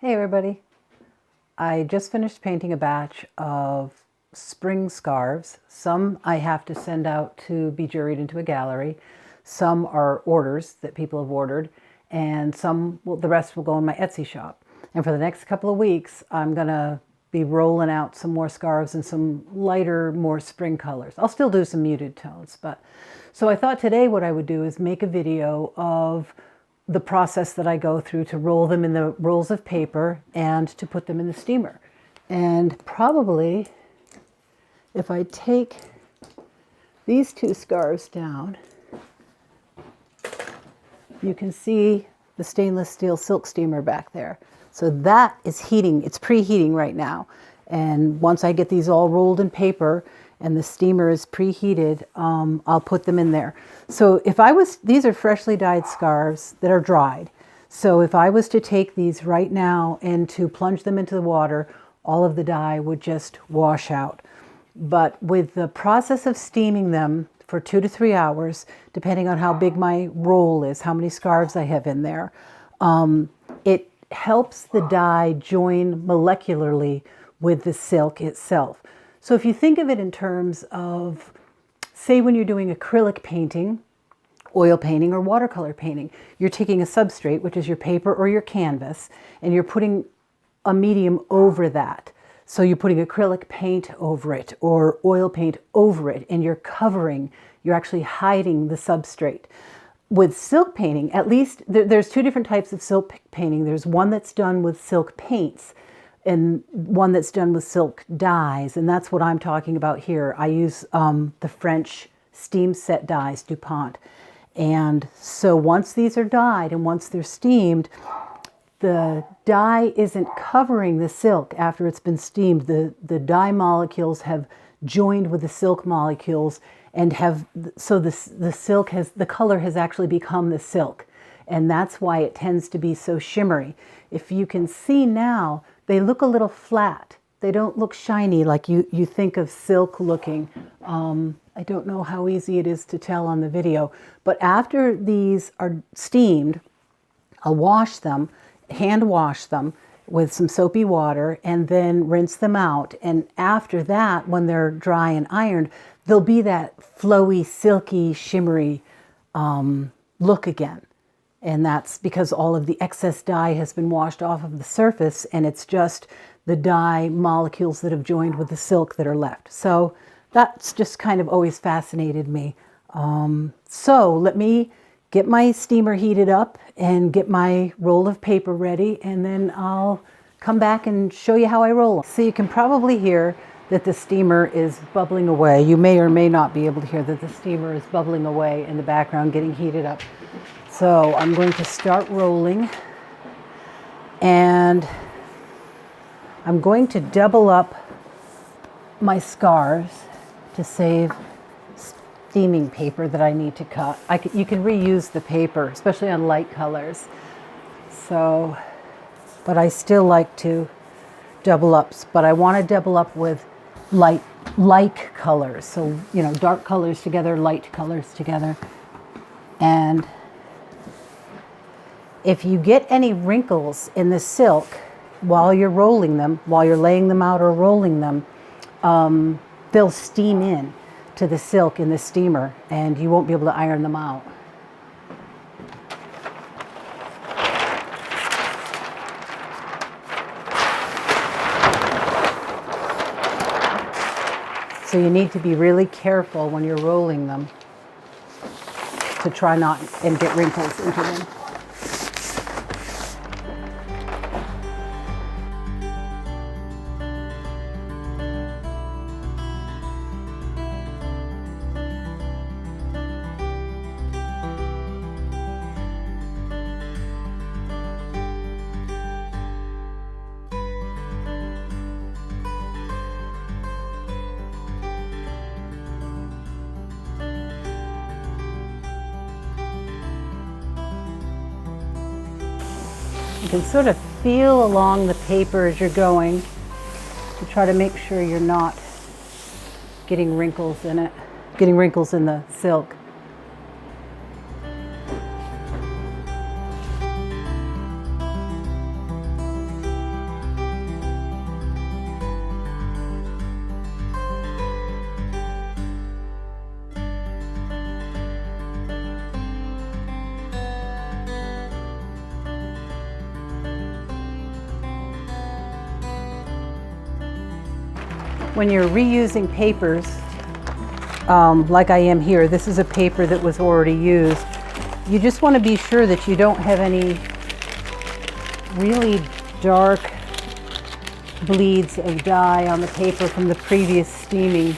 Hey everybody. I just finished painting a batch of spring scarves. Some I have to send out to be juried into a gallery. Some are orders that people have ordered, and the rest will go in my Etsy shop. And for the next couple of weeks, I'm gonna be rolling out some more scarves and some lighter, more spring colors. I'll still do some muted tones, so I thought today what I would do is make a video of the process that I go through to roll them in the rolls of paper and to put them in the steamer. And probably if I take these two scarves down, you can see the stainless steel silk steamer back there. So that is heating, it's preheating right now. And once I get these all rolled in paper and the steamer is preheated, I'll put them in there. So these are freshly dyed scarves that are dried. So if I was to take these right now and to plunge them into the water, all of the dye would just wash out. But with the process of steaming them for 2 to 3 hours, depending on how big my roll is, how many scarves I have in there, it helps the dye join molecularly with the silk itself. So if you think of it in terms of, say when you're doing acrylic painting, oil painting, or watercolor painting, you're taking a substrate, which is your paper or your canvas, and you're putting a medium over that. So you're putting acrylic paint over it or oil paint over it, and you're actually hiding the substrate. With silk painting, at least there's two different types of silk painting. There's one that's done with silk paints and one that's done with silk dyes, and that's what I'm talking about here. I use the French steam set dyes, DuPont. And so once these are dyed and once they're steamed, the dye isn't covering the silk after it's been steamed. The dye molecules have joined with the silk molecules and the color has actually become the silk. And that's why it tends to be so shimmery. If you can see now, they look a little flat. They don't look shiny like you think of silk looking. I don't know how easy it is to tell on the video, but after these are steamed, I'll wash them, hand wash them with some soapy water and then rinse them out. And after that, when they're dry and ironed, there'll be that flowy, silky, shimmery look again. And that's because all of the excess dye has been washed off of the surface and it's just the dye molecules that have joined with the silk that are left. So that's just kind of always fascinated me. So let me get my steamer heated up and get my roll of paper ready, and then I'll come back and show you how I roll them. So you can probably hear that the steamer is bubbling away. You may or may not be able to hear that the steamer is bubbling away in the background, getting heated up. So I'm going to start rolling, and I'm going to double up my scarves to save steaming paper that I need to cut. You can reuse the paper, especially on light colors. So, but I still like to double up, but I want to double up with light colors. So, dark colors together, light colors together. And if you get any wrinkles in the silk while you're rolling them, while you're laying them out or rolling them, they'll steam in to the silk in the steamer and you won't be able to iron them out. So you need to be really careful when you're rolling them to try not and get wrinkles into them. You can sort of feel along the paper as you're going to try to make sure you're not getting wrinkles in it, getting wrinkles in the silk. when you're reusing papers, like I am here, this is a paper that was already used. You just want to be sure that you don't have any really dark bleeds of dye on the paper from the previous steaming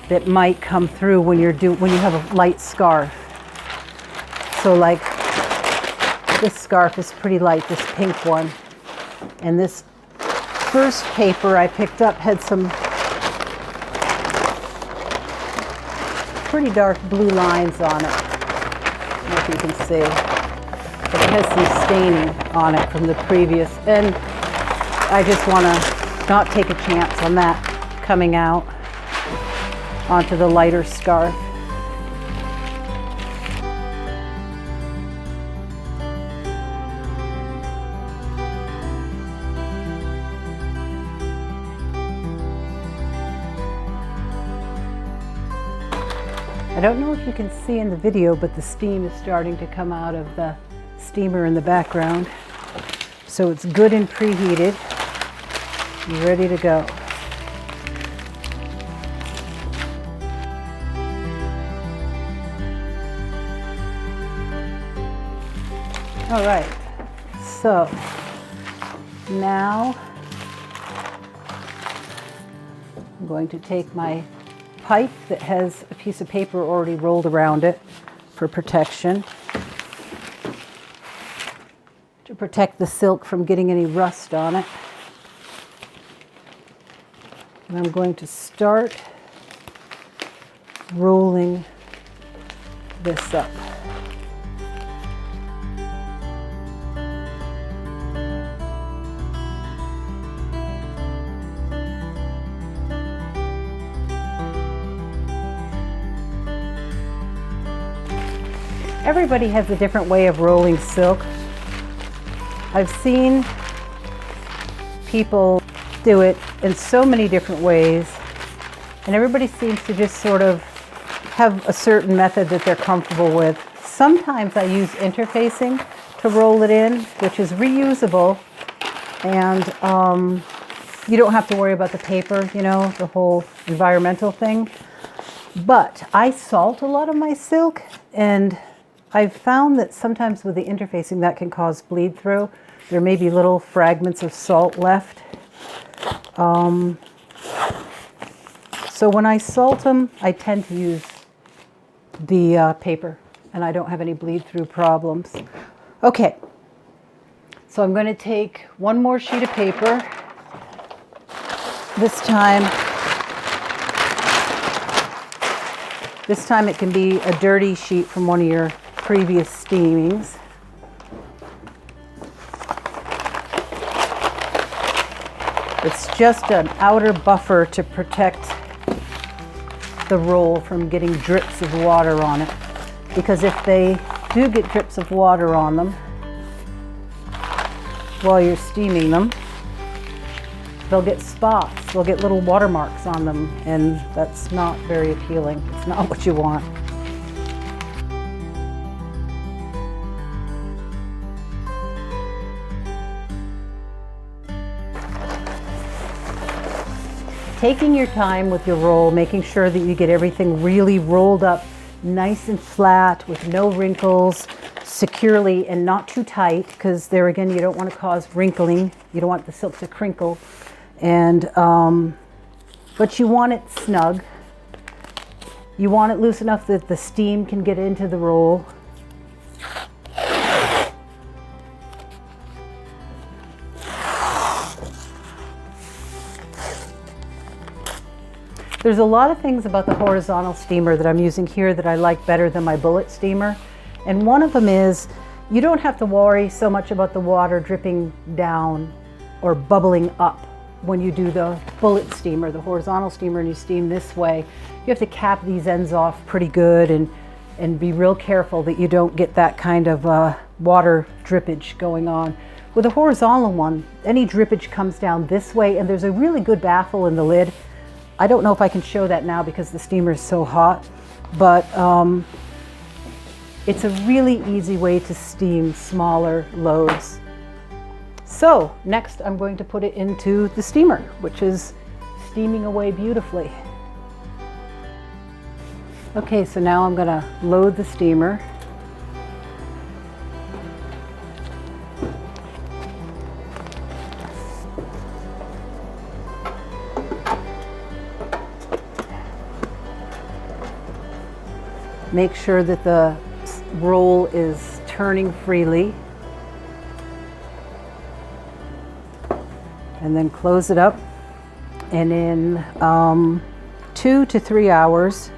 that might come through when you have a light scarf. So like this scarf is pretty light, this pink one. And this first paper I picked up had some pretty dark blue lines on it. I don't know if you can see. But it has some staining on it from the previous. And I just want to not take a chance on that coming out onto the lighter scarf. I don't know if you can see in the video, but the steam is starting to come out of the steamer in the background. So it's good and preheated, ready to go. All right, so now I'm going to take my pipe that has a piece of paper already rolled around it for protection, to protect the silk from getting any rust on it. And I'm going to start rolling this up. Everybody has a different way of rolling silk. I've seen people do it in so many different ways, and everybody seems to just sort of have a certain method that they're comfortable with. Sometimes I use interfacing to roll it in, which is reusable, and you don't have to worry about the paper, you know, the whole environmental thing. But I salt a lot of my silk, and I've found that sometimes with the interfacing that can cause bleed through. There may be little fragments of salt left. So when I salt them, I tend to use the paper, and I don't have any bleed through problems. Okay, so I'm going to take one more sheet of paper. This time it can be a dirty sheet from one of your previous steamings. It's just an outer buffer to protect the roll from getting drips of water on it. Because if they do get drips of water on them while you're steaming them, they'll get spots, they'll get little watermarks on them, and that's not very appealing. It's not what you want. Taking your time with your roll, making sure that you get everything really rolled up nice and flat with no wrinkles, securely and not too tight, because there again, you don't want to cause wrinkling. You don't want the silk to crinkle. And, but you want it snug. You want it loose enough that the steam can get into the roll. There's a lot of things about the horizontal steamer that I'm using here that I like better than my bullet steamer. And one of them is you don't have to worry so much about the water dripping down or bubbling up when you do the bullet steamer, the horizontal steamer, and you steam this way. You have to cap these ends off pretty good and be real careful that you don't get that kind of water drippage going on. With a horizontal one, any drippage comes down this way, and there's a really good baffle in the lid. I don't know if I can show that now because the steamer is so hot, but it's a really easy way to steam smaller loads. So next I'm going to put it into the steamer, which is steaming away beautifully. Okay, so now I'm going to load the steamer. Make sure that the roll is turning freely. And then close it up. And in 2 to 3 hours,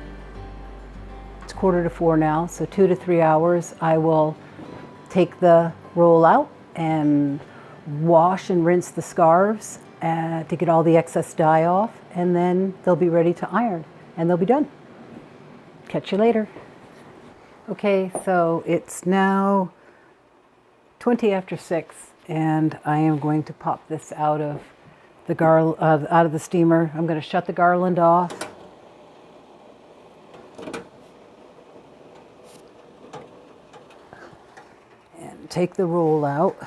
it's 3:45 now, so 2 to 3 hours, I will take the roll out and wash and rinse the scarves to get all the excess dye off, and then they'll be ready to iron and they'll be done. Catch you later. Okay, so it's now 20 after 6, and I am going to pop this out of the steamer. I'm going to shut the garland off. And take the roll out.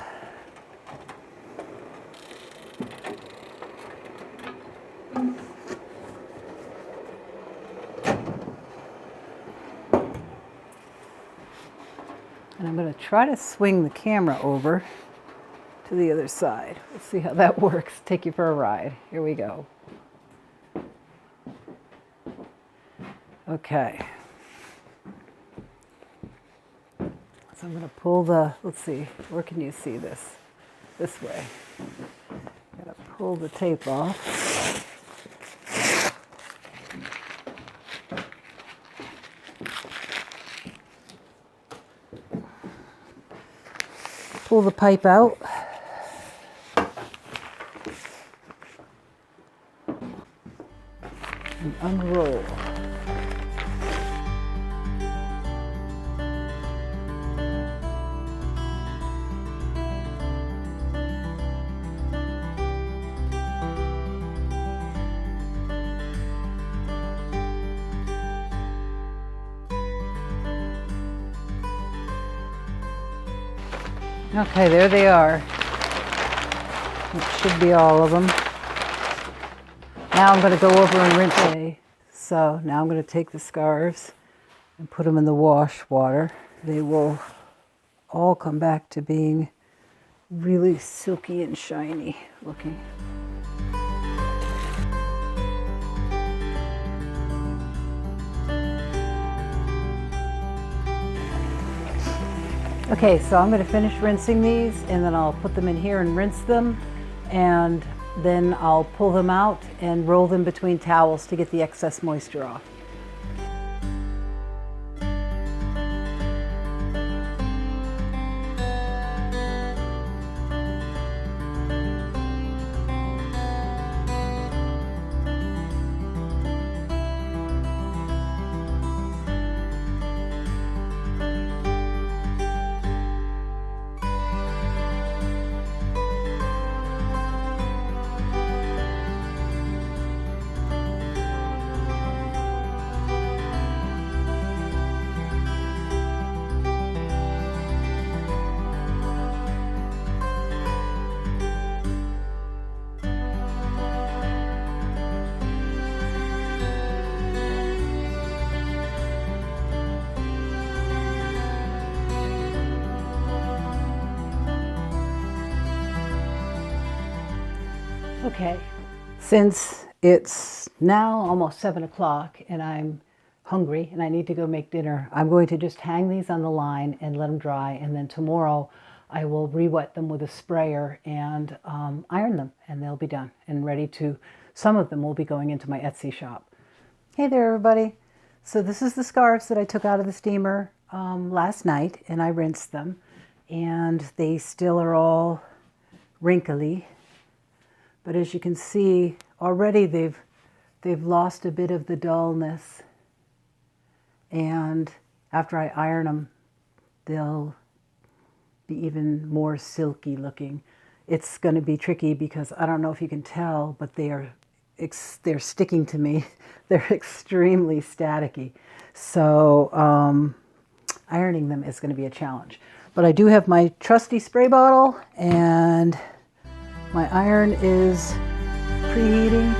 And I'm going to try to swing the camera over to the other side. Let's see how that works. Take you for a ride. Here we go. Okay. So I'm going to pull the, let's see, where can you see this? This way. I'm going to pull the tape off. Pull the pipe out. And unroll. Okay, there they are. It should be all of them. Now I'm going to go over and rinse it. So now I'm going to take the scarves and put them in the wash water. They will all come back to being really silky and shiny looking. Okay, so I'm going to finish rinsing these, and then I'll put them in here and rinse them, and then I'll pull them out and roll them between towels to get the excess moisture off. Okay, since it's now almost 7 o'clock and I'm hungry and I need to go make dinner, I'm going to just hang these on the line and let them dry, and then tomorrow I will re-wet them with a sprayer and iron them, and they'll be done and ready to, some of them will be going into my Etsy shop. Hey there everybody. So this is the scarves that I took out of the steamer last night, and I rinsed them, and they still are all wrinkly. But as you can see, already they've lost a bit of the dullness. And after I iron them, they'll be even more silky looking. It's going to be tricky because I don't know if you can tell, but they're sticking to me. They're extremely staticky. So ironing them is going to be a challenge. But I do have my trusty spray bottle, and my iron is preheating.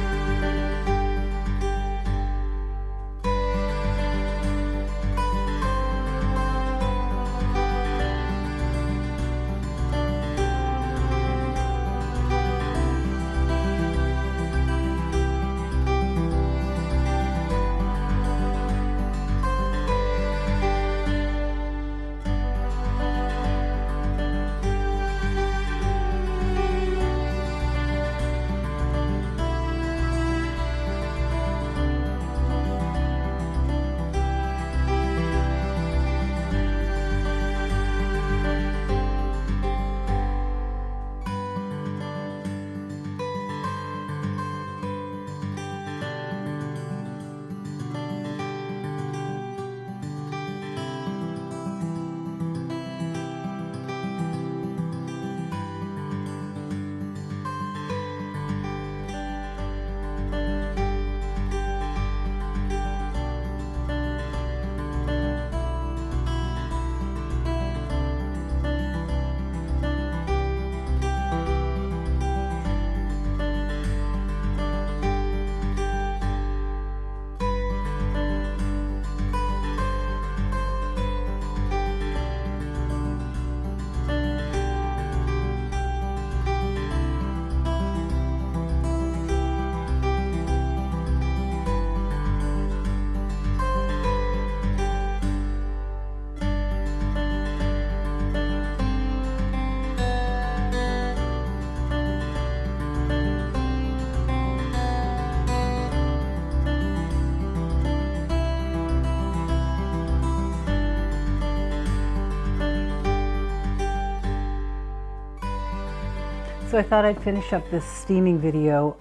So I thought I'd finish up this steaming video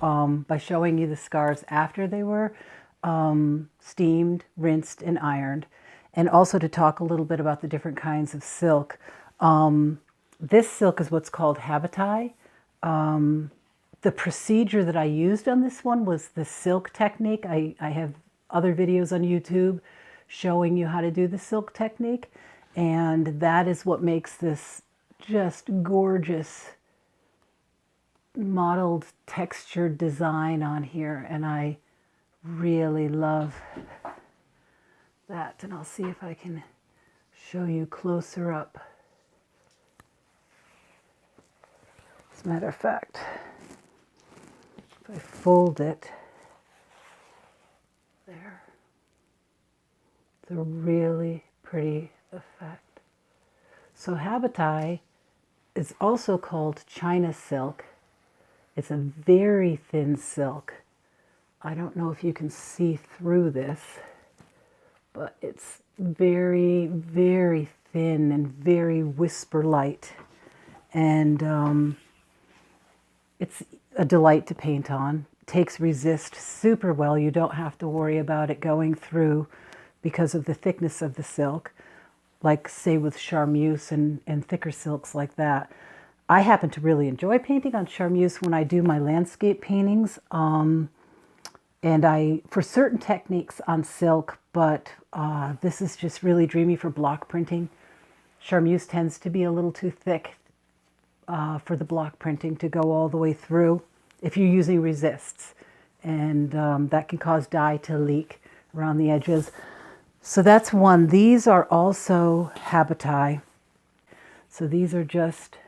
by showing you the scarves after they were steamed, rinsed, and ironed, and also to talk a little bit about the different kinds of silk. This silk is what's called habitai. The procedure that I used on this one was the silk technique. I have other videos on YouTube showing you how to do the silk technique, and that is what makes this just gorgeous modeled textured design on here, and I really love that. And I'll see if I can show you closer up. As a matter of fact, if I fold it, there, it's a really pretty effect. So habitai is also called China silk. It's a very thin silk. I don't know if you can see through this, but it's very, very thin and very whisper light. And it's a delight to paint on. Takes resist super well. You don't have to worry about it going through because of the thickness of the silk, like say with charmeuse and thicker silks like that. I happen to really enjoy painting on charmeuse when I do my landscape paintings, and for certain techniques on silk, but this is just really dreamy for block printing. Charmeuse tends to be a little too thick for the block printing to go all the way through if you're using resists, and that can cause dye to leak around the edges. So that's one. These are also habitai. So these are just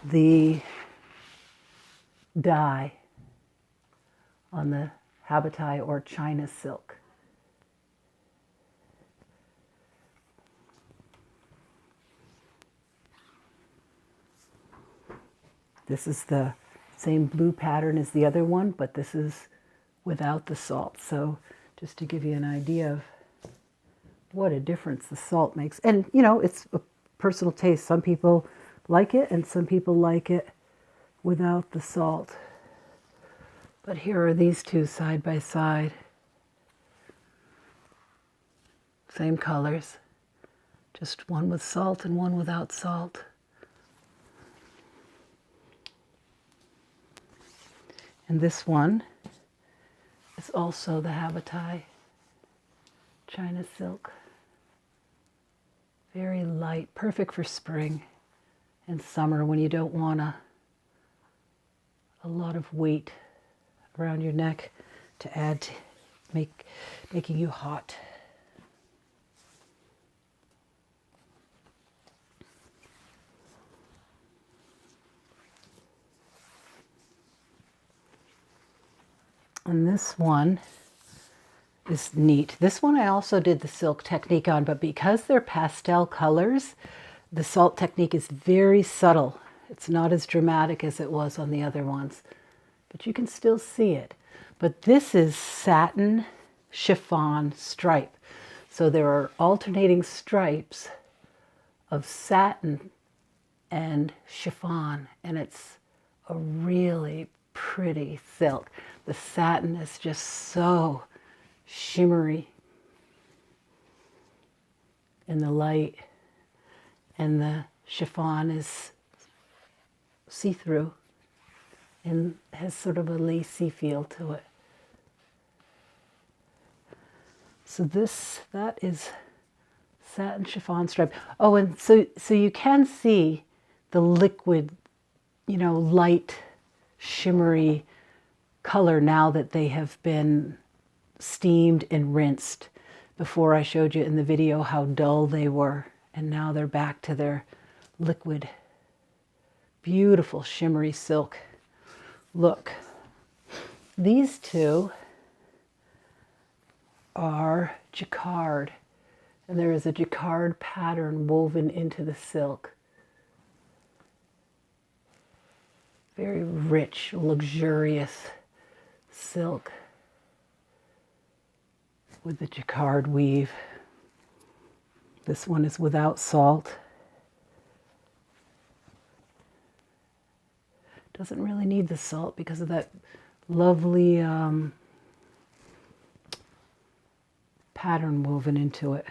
the dye on the habitai or China silk. This is the same blue pattern as the other one, but this is without the salt. So just to give you an idea of what a difference the salt makes. And you know, it's a personal taste. Some people like it and some people like it without the salt. But here are these two side by side. Same colors, just one with salt and one without salt. And this one is also the habitai China silk. Very light, perfect for spring and summer when you don't want a lot of weight around your neck to add to making you hot. And this one is neat. This one I also did the silk technique on, but because they're pastel colors, the salt technique is very subtle. It's not as dramatic as it was on the other ones, but you can still see it. But this is satin chiffon stripe. So there are alternating stripes of satin and chiffon, and it's a really pretty silk. The satin is just so shimmery in the light, and the chiffon is see-through and has sort of a lacy feel to it. So that is satin chiffon stripe. Oh, and so you can see the liquid, you know, light, shimmery color now that they have been steamed and rinsed. Before I showed you in the video how dull they were, and now they're back to their liquid, beautiful shimmery silk look. These two are jacquard, and there is a jacquard pattern woven into the silk. Very rich, luxurious silk with the jacquard weave. This one is without salt. Doesn't really need the salt because of that lovely pattern woven into it.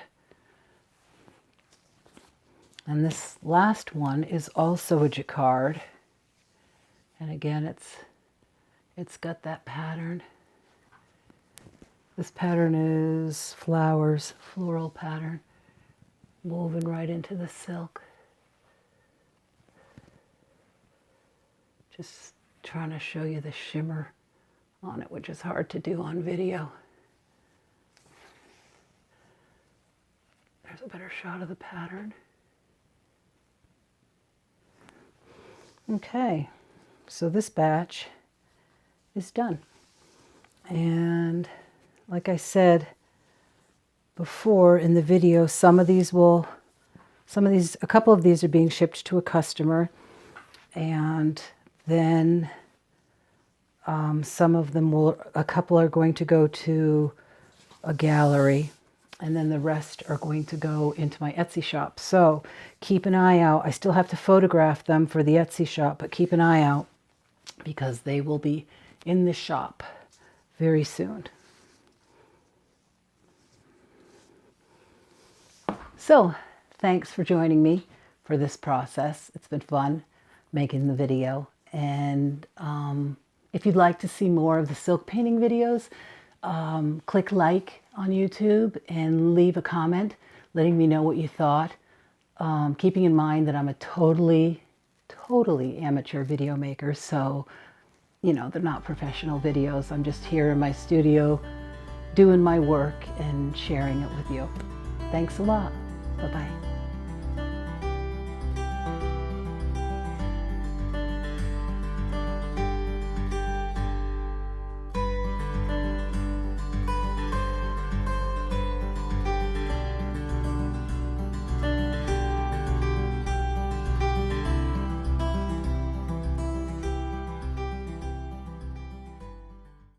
And this last one is also a jacquard. And again, it's got that pattern. This pattern is flowers, floral pattern, woven right into the silk. Just trying to show you the shimmer on it, which is hard to do on video. There's a better shot of the pattern. Okay, so this batch is done. And like I said before in the video, a couple of these are being shipped to a customer, and then some of them a couple are going to go to a gallery, and then the rest are going to go into my Etsy shop. So keep an eye out. I still have to photograph them for the Etsy shop, but keep an eye out because they will be in the shop very soon. So thanks for joining me for this process. It's been fun making the video. And if you'd like to see more of the silk painting videos, click like on YouTube and leave a comment letting me know what you thought. Keeping in mind that I'm a totally amateur video maker, so you know, they're not professional videos. I'm just here in my studio doing my work and sharing it with you. Thanks a lot. Bye-bye.